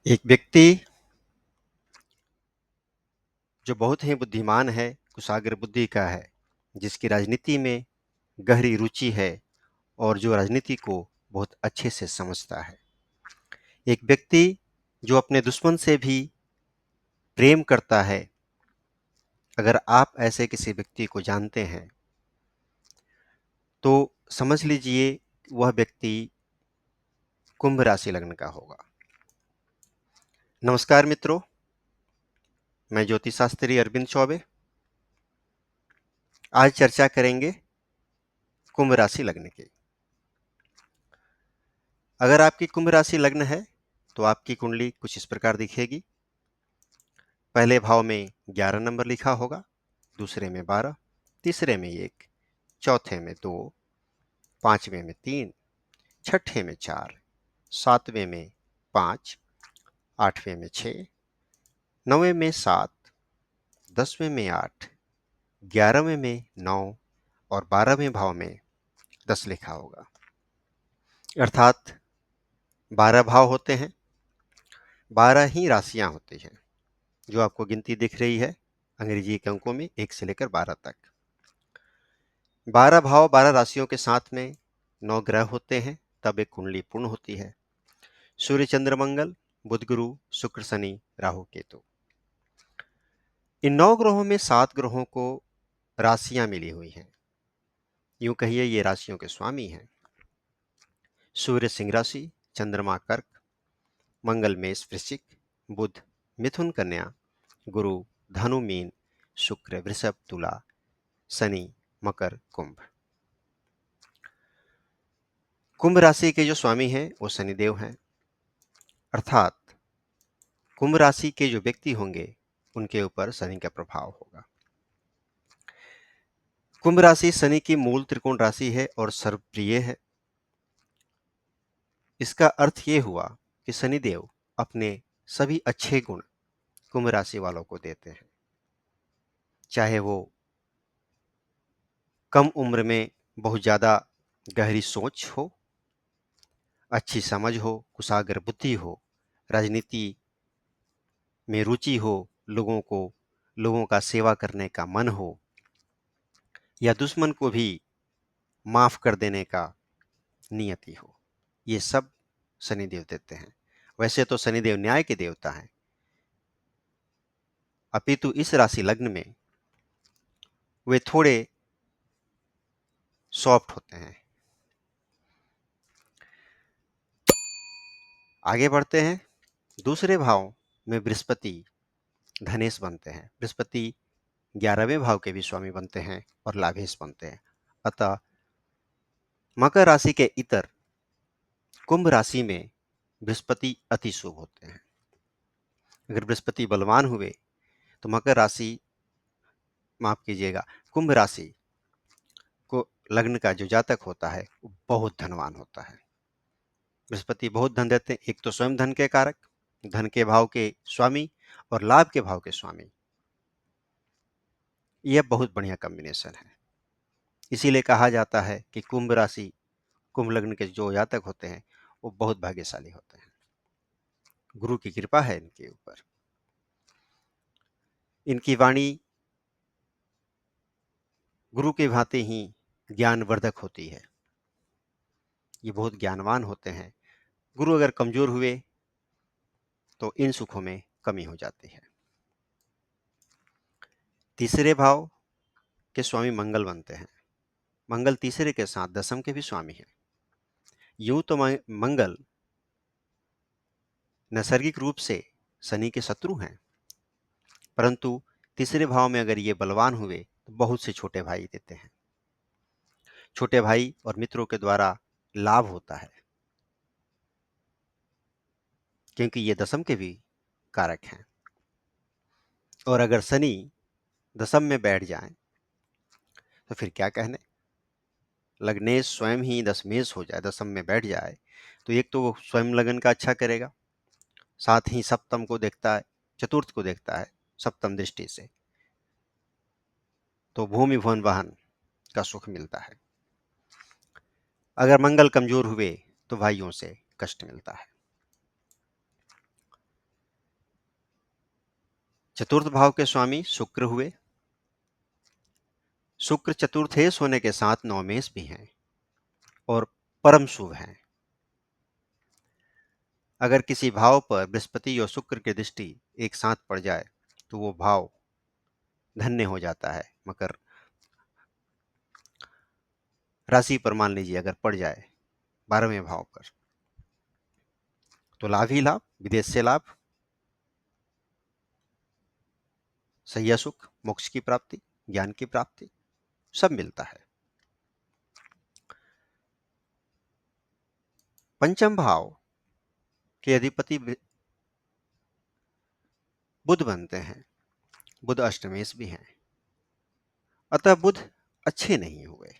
एक व्यक्ति जो बहुत ही बुद्धिमान है, कुशाग्र बुद्धि का है, जिसकी राजनीति में गहरी रुचि है और जो राजनीति को बहुत अच्छे से समझता है। एक व्यक्ति जो अपने दुश्मन से भी प्रेम करता है। अगर आप ऐसे किसी व्यक्ति को जानते हैं तो समझ लीजिए वह व्यक्ति कुंभ राशि लग्न का होगा। नमस्कार मित्रों, मैं ज्योतिष शास्त्री अरविंद चौबे। आज चर्चा करेंगे कुंभ राशि लग्न की। अगर आपकी कुंभ राशि लग्न है तो आपकी कुंडली कुछ इस प्रकार दिखेगी। पहले भाव में 11 नंबर लिखा होगा, दूसरे में 12, तीसरे में 1, चौथे में 2, पांचवें में 3, छठे में 4, सातवें में 5, आठवें में 6, नौवें में 7, 10वें में 8, 11वें में 9 और 12वें भाव में 10 लिखा होगा। अर्थात 12 भाव होते हैं, 12 ही राशियां होती हैं। जो आपको गिनती दिख रही है अंग्रेजी के अंकों में 1 से लेकर 12 तक। 12 भाव 12 राशियों के साथ में 9 ग्रह होते हैं, तब एक कुंडली पूर्ण होती है। सूर्य, चंद्र, मंगल, बुध, गुरु, शुक्र, शनि, राहु, केतु। इन 9 ग्रहों में 7 ग्रहों को राशियां मिली हुई हैं। यूं कहिए ये राशियों के स्वामी हैं। सूर्य सिंह राशि, चंद्रमा कर्क, मंगल मेष वृश्चिक, बुध मिथुन कन्या, गुरु धनु मीन, शुक्र वृषभ तुला, शनि मकर कुंभ। कुंभ राशि के जो स्वामी हैं वो शनिदेव हैं। अर्थात कुंभ राशि के जो व्यक्ति होंगे उनके ऊपर शनि का प्रभाव होगा। कुंभ राशि शनि की मूल त्रिकोण राशि है और सर्वप्रिय है। इसका अर्थ ये हुआ कि शनिदेव अपने सभी अच्छे गुण कुंभ राशि वालों को देते हैं। चाहे वो कम उम्र में बहुत ज्यादा गहरी सोच हो, अच्छी समझ हो, कुशाग्र बुद्धि हो, राजनीति में रुचि हो, लोगों का सेवा करने का मन हो, या दुश्मन को भी माफ कर देने का नियति हो, ये सब शनिदेव देते हैं। वैसे तो शनिदेव न्याय के देवता हैं, अपितु इस राशि लग्न में वे थोड़े सॉफ्ट होते हैं। आगे बढ़ते हैं। दूसरे भाव में बृहस्पति धनेश बनते हैं। बृहस्पति 11वें भाव के भी स्वामी बनते हैं और लाभेश बनते हैं। अतः मकर राशि के इतर कुंभ राशि में बृहस्पति अति शुभ होते हैं। अगर बृहस्पति बलवान हुए तो मकर राशि, माफ कीजिएगा, कुंभ राशि को लग्न का जो जातक होता है वो बहुत धनवान होता है। बृहस्पति बहुत धन देते हैं। एक तो स्वयं धन के कारक, धन के भाव के स्वामी और लाभ के भाव के स्वामी। यह बहुत बढ़िया कॉम्बिनेशन है। इसीलिए कहा जाता है कि कुंभ राशि, कुंभ लग्न के जो जातक होते हैं वो बहुत भाग्यशाली होते हैं। गुरु की कृपा है इनके ऊपर। इनकी वाणी गुरु के भांति ही ज्ञानवर्धक होती है। ये बहुत ज्ञानवान होते हैं। गुरु अगर कमजोर हुए तो इन सुखों में कमी हो जाती है। तीसरे भाव के स्वामी मंगल बनते हैं। मंगल तीसरे के साथ दशम के भी स्वामी हैं। यूं तो मंगल नैसर्गिक रूप से शनि के शत्रु हैं, परंतु तीसरे भाव में अगर ये बलवान हुए तो बहुत से छोटे भाई देते हैं। छोटे भाई और मित्रों के द्वारा लाभ होता है, क्योंकि ये दशम के भी कारक हैं। और अगर शनि दशम में बैठ जाए तो फिर क्या कहने। लग्नेश स्वयं ही दशमेश हो जाए, दशम में बैठ जाए, तो एक तो वो स्वयं लगन का अच्छा करेगा, साथ ही सप्तम को देखता है, चतुर्थ को देखता है सप्तम दृष्टि से, तो भूमि भवन वाहन का सुख मिलता है। अगर मंगल कमजोर हुए तो भाइयों से कष्ट मिलता है। चतुर्थ भाव के स्वामी शुक्र हुए। शुक्र चतुर्थेश होने के साथ नवमेश भी हैं और परम शुभ हैं। अगर किसी भाव पर बृहस्पति और शुक्र की दृष्टि एक साथ पड़ जाए तो वो भाव धन्य हो जाता है। मकर राशि पर मान लीजिए अगर पड़ जाए 12वें भाव पर तो लाभ ही लाभ, विदेश से लाभ, सैया सुख, मोक्ष की प्राप्ति, ज्ञान की प्राप्ति सब मिलता है। पंचम भाव के अधिपति बुध बनते हैं। बुध अष्टमेश भी हैं, अतः बुध अच्छे नहीं हुए।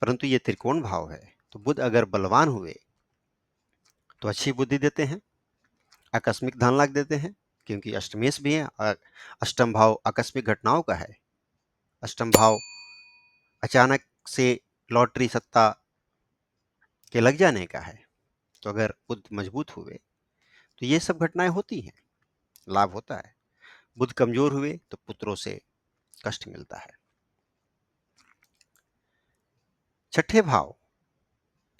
परंतु ये त्रिकोण भाव है, तो बुध अगर बलवान हुए तो अच्छी बुद्धि देते हैं, आकस्मिक धन लाभ देते हैं, क्योंकि अष्टमेश भी है और अष्टम भाव आकस्मिक घटनाओं का है। अष्टम भाव अचानक से लॉटरी सट्टा के लग जाने का है। तो अगर बुध मजबूत हुए तो ये सब घटनाएं होती हैं, लाभ होता है। बुध कमजोर हुए तो पुत्रों से कष्ट मिलता है। छठे भाव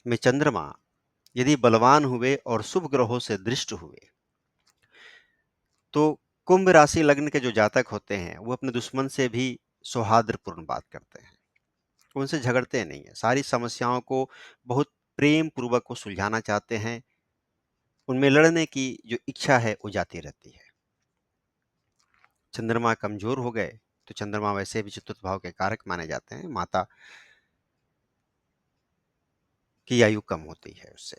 में चंद्रमा यदि बलवान हुए और शुभ ग्रहों से दृष्ट हुए तो कुंभ राशि लग्न के जो जातक होते हैं वो अपने दुश्मन से भी सौहार्दपूर्ण बात करते हैं, उनसे झगड़ते नहीं है, सारी समस्याओं को बहुत प्रेम पूर्वक वो सुलझाना चाहते हैं। उनमें लड़ने की जो इच्छा है वो जाती रहती है। चंद्रमा कमजोर हो गए तो चंद्रमा वैसे भी चतुर्थ भाव के कारक माने जाते हैं, माता की आयु कम होती है उससे,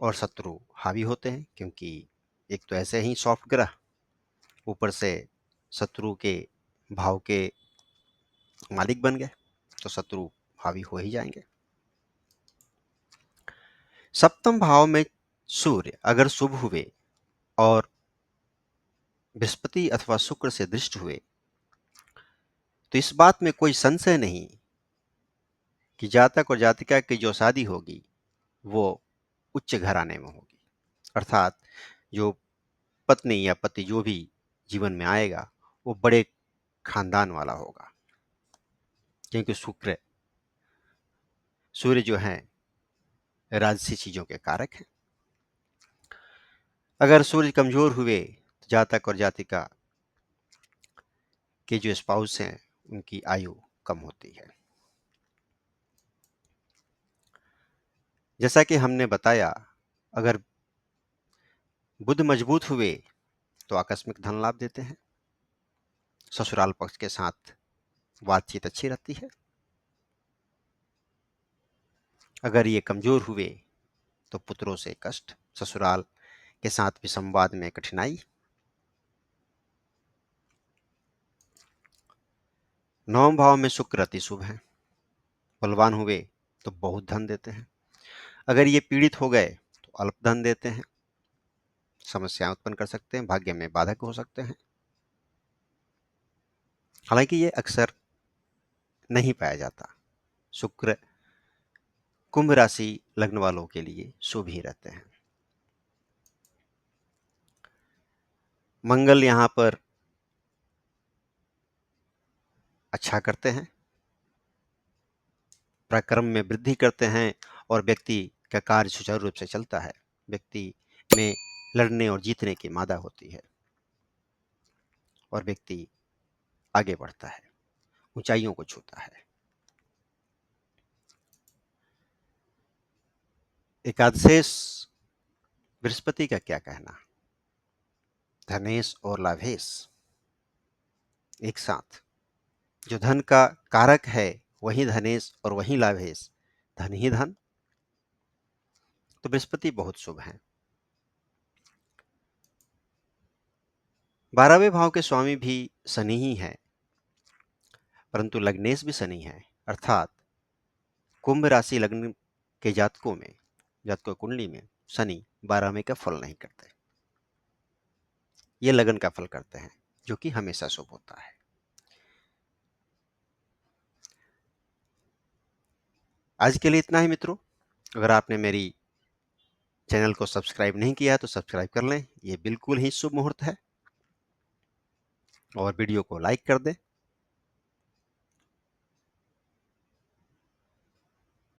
और शत्रु हावी होते हैं, क्योंकि एक तो ऐसे ही सॉफ्ट ग्रह, ऊपर से शत्रु के भाव के मालिक बन गए तो शत्रु हावी हो ही जाएंगे। सप्तम भाव में सूर्य अगर शुभ हुए और बृहस्पति अथवा शुक्र से दृष्ट हुए तो इस बात में कोई संशय नहीं कि जातक और जातिका की जो शादी होगी वो उच्च घराने में होगी, अर्थात जो पत्नी या पति जो भी जीवन में आएगा वो बड़े खानदान वाला होगा, क्योंकि शुक्र सूर्य जो है राजसी चीजों के कारक हैं। अगर सूर्य कमजोर हुए तो जातक और जातिका के जो स्पाउस हैं उनकी आयु कम होती है। जैसा कि हमने बताया, अगर बुध मजबूत हुए तो आकस्मिक धन लाभ देते हैं, ससुराल पक्ष के साथ बातचीत अच्छी रहती है। अगर ये कमजोर हुए तो पुत्रों से कष्ट, ससुराल के साथ भी संवाद में कठिनाई। नवम भाव में शुक्र अति शुभ है, बलवान हुए तो बहुत धन देते हैं, अगर ये पीड़ित हो गए तो अल्प धन देते हैं, समस्याएं उत्पन्न कर सकते हैं, भाग्य में बाधक हो सकते हैं। हालांकि ये अक्सर नहीं पाया जाता। शुक्र कुंभ राशि लग्न वालों के लिए शुभ ही रहते हैं। मंगल यहां पर अच्छा करते हैं, पराक्रम में वृद्धि करते हैं और व्यक्ति का कार्य सुचारू रूप से चलता है। व्यक्ति में लड़ने और जीतने की मादा होती है और व्यक्ति आगे बढ़ता है, ऊंचाइयों को छूता है। एकादशेश बृहस्पति का क्या कहना, धनेश और लाभेश एक साथ, जो धन का कारक है वही धनेश और वही लाभेश, धन ही धन, तो बृहस्पति बहुत शुभ है। 12वें भाव के स्वामी भी शनि ही है, परंतु लग्नेश भी शनि है, अर्थात कुंभ राशि लग्न के जातकों में, जातकों कुंडली में शनि 12वें का फल नहीं करते, ये लगन का फल करते हैं, जो कि हमेशा शुभ होता है। आज के लिए इतना ही मित्रों। अगर आपने मेरी चैनल को सब्सक्राइब नहीं किया तो सब्सक्राइब कर लें, ये बिल्कुल ही शुभ मुहूर्त है। और वीडियो को लाइक कर दें।